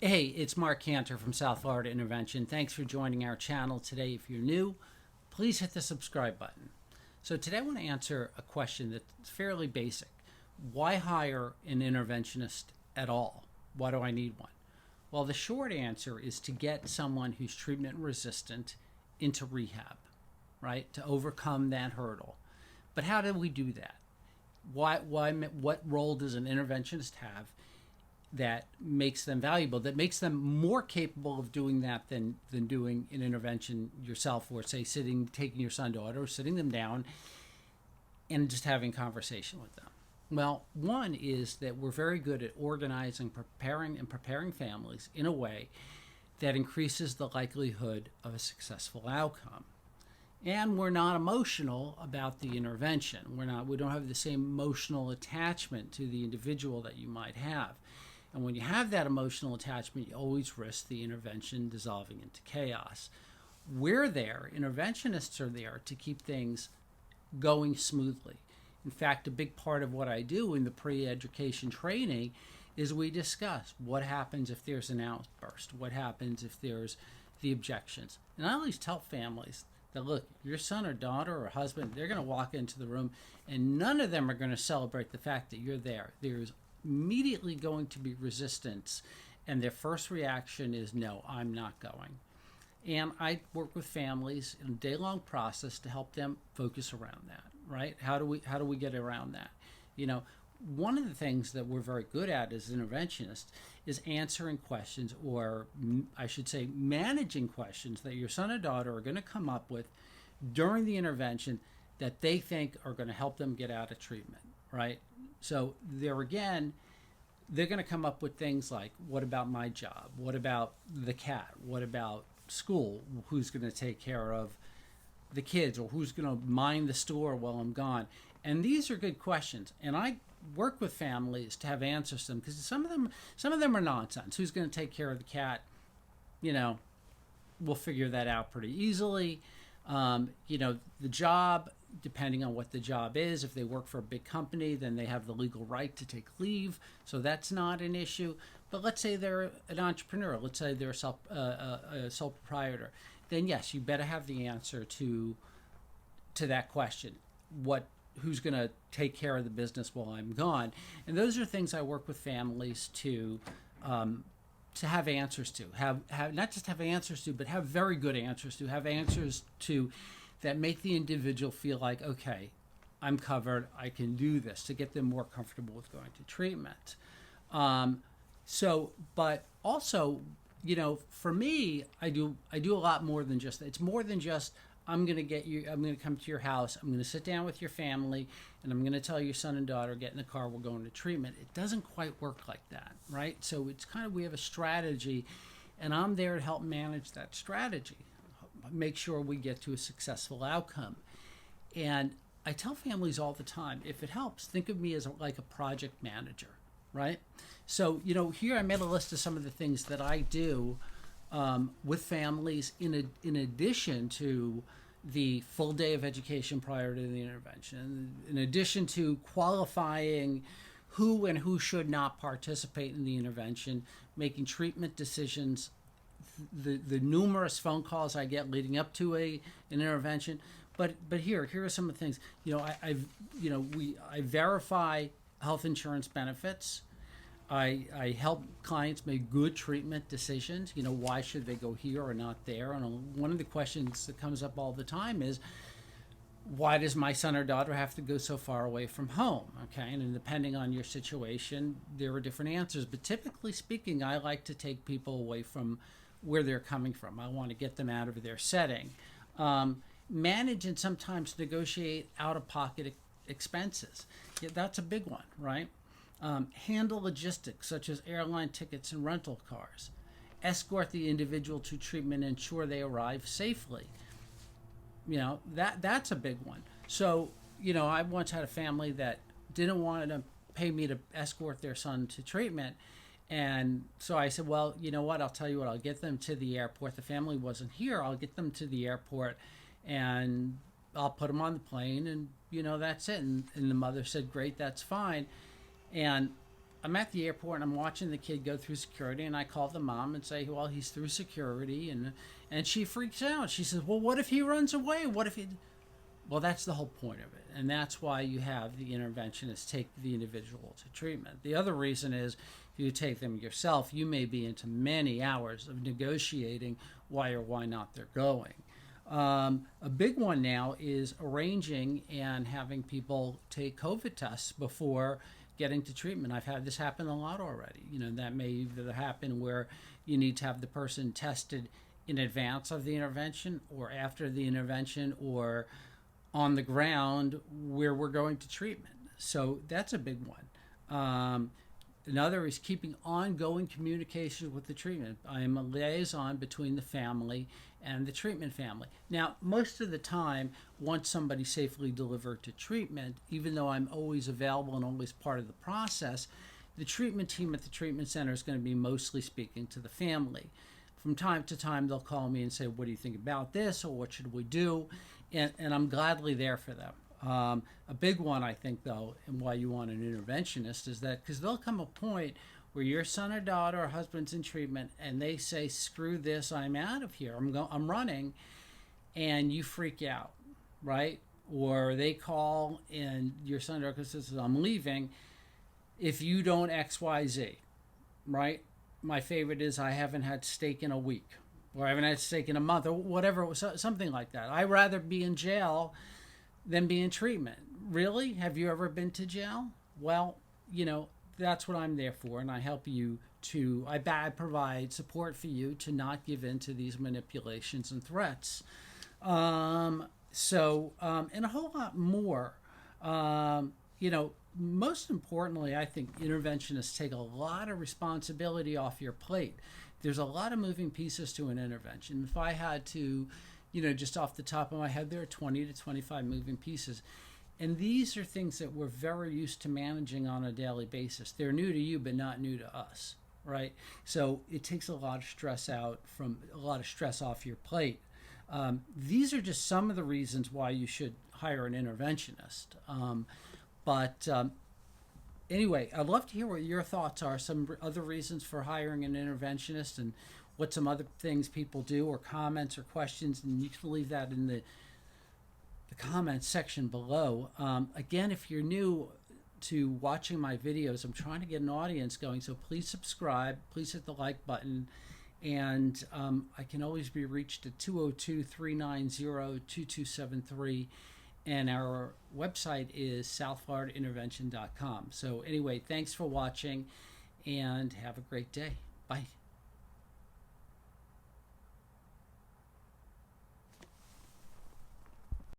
Hey, it's Mark Cantor from South Florida Intervention. Thanks for joining our channel today. If you're new, please hit the subscribe button. So today I want to answer a question that's fairly basic. Why hire an interventionist at all? Why do I need one? Well, the short answer is to get someone who's treatment resistant into rehab, right? To overcome that hurdle. But how do we do that? What role does an interventionist have that makes them valuable, that makes them more capable of doing that than doing an intervention yourself, or say taking your son, daughter, or sitting them down and just having conversation with them? Well, one is that we're very good at organizing, preparing families in a way that increases the likelihood of a successful outcome. And we're not emotional about the intervention. We don't have the same emotional attachment to the individual that you might have. And when you have that emotional attachment, you always risk the intervention dissolving into chaos. Interventionists are there to keep things going smoothly. In fact, a big part of what I do in the pre-education training is we discuss what happens if there's an outburst, what happens if there's the objections. And I always tell families that, look, your son or daughter or husband, they're going to walk into the room and none of them are going to celebrate the fact that you're there. There's immediately going to be resistance, and their first reaction is, no, I'm not going. And I work with families in a day-long process to help them focus around that, right? How do we get around that? One of the things that we're very good at as interventionists is answering questions, or I should say managing questions that your son or daughter are going to come up with during the intervention that they think are going to help them get out of treatment, right? So there again, they're going to come up with things like, what about my job? What about the cat? What about school? Who's going to take care of the kids, or who's going to mind the store while I'm gone? And these are good questions. And I work with families to have answers to them, because some of them are nonsense. Who's going to take care of the cat? We'll figure that out pretty easily. The job, depending on what the job is, if they work for a big company, then they have the legal right to take leave, so that's not an issue. But let's say they're an entrepreneur, let's say they're a sole proprietor, then yes, you better have the answer to that question. Who's going to take care of the business while I'm gone? And those are things I work with families to have answers to, have not just have answers to, but have very good answers to, have answers to that make the individual feel like, okay, I'm covered, I can do this, to get them more comfortable with going to treatment. But also, for me, I do a lot more than just that. It's more than just, I'm going to come to your house, I'm going to sit down with your family, and I'm going to tell your son and daughter, get in the car, we're going to treatment. It doesn't quite work like that, right? So it's kind of, we have a strategy, and I'm there to help manage that strategy, make sure we get to a successful outcome. And I tell families all the time, if it helps, think of me as like a project manager, right? So, here I made a list of some of the things that I do with families in addition to the full day of education prior to the intervention, in addition to qualifying who and who should not participate in the intervention, making treatment decisions, the numerous phone calls I get leading up to an intervention. But here are some of the things. I verify health insurance benefits. I help clients make good treatment decisions. Why should they go here or not there? And one of the questions that comes up all the time is, why does my son or daughter have to go so far away from home? Okay, and depending on your situation, there are different answers. But typically speaking, I like to take people away from where they're coming from. I want to get them out of their setting. Manage and sometimes negotiate out-of-pocket expenses. Yeah, that's a big one, right? Handle logistics such as airline tickets and rental cars. Escort the individual to treatment and ensure they arrive safely. That's a big one. So, I once had a family that didn't want to pay me to escort their son to treatment. And so I said, well, you know what, I'll tell you what, I'll get them to the airport. The family wasn't here. I'll get them to the airport and I'll put them on the plane, and, that's it. And the mother said, great, that's fine. And I'm at the airport and I'm watching the kid go through security, and I call the mom and say, well, he's through security, and she freaks out. She says, well, what if he runs away? What if he? Well, that's the whole point of it, and that's why you have the interventionists take the individual to treatment. The other reason is, if you take them yourself, you may be into many hours of negotiating why or why not they're going. A big one now is arranging and having people take COVID tests before getting to treatment. I've had this happen a lot already. That may either happen where you need to have the person tested in advance of the intervention or after the intervention or on the ground where we're going to treatment. So that's a big one. Another is keeping ongoing communication with the treatment. I am a liaison between the family and the treatment family. Now, most of the time, once somebody's safely delivered to treatment, even though I'm always available and always part of the process, the treatment team at the treatment center is going to be mostly speaking to the family. From time to time, they'll call me and say, what do you think about this, or what should we do? And I'm gladly there for them. A big one, I think, though, and why you want an interventionist is that because there'll come a point where your son or daughter or husband's in treatment and they say, screw this, I'm out of here, I'm running, and you freak out, right? Or they call and your son or daughter says, I'm leaving if you don't X, Y, Z, right? My favorite is, I haven't had steak in a week, or I haven't had steak in a month, or whatever, something like that. I'd rather be in jail than be in treatment. Really? Have you ever been to jail? Well, that's what I'm there for, and I help you to, I provide support for you to not give in to these manipulations and threats. And a whole lot more. Most importantly, I think interventionists take a lot of responsibility off your plate. There's a lot of moving pieces to an intervention. If I had to, just off the top of my head, there are 20 to 25 moving pieces. And these are things that we're very used to managing on a daily basis. They're new to you, but not new to us, right? So it takes a lot of stress off your plate. These are just some of the reasons why you should hire an interventionist. Anyway, I'd love to hear what your thoughts are, some other reasons for hiring an interventionist, and what some other things people do, or comments or questions, and you can leave that in the comments section below. Again, if you're new to watching my videos, I'm trying to get an audience going, so please subscribe, please hit the like button, and I can always be reached at 202-390-2273, and our website is southfloridaintervention.com. So anyway, thanks for watching, and have a great day. Bye.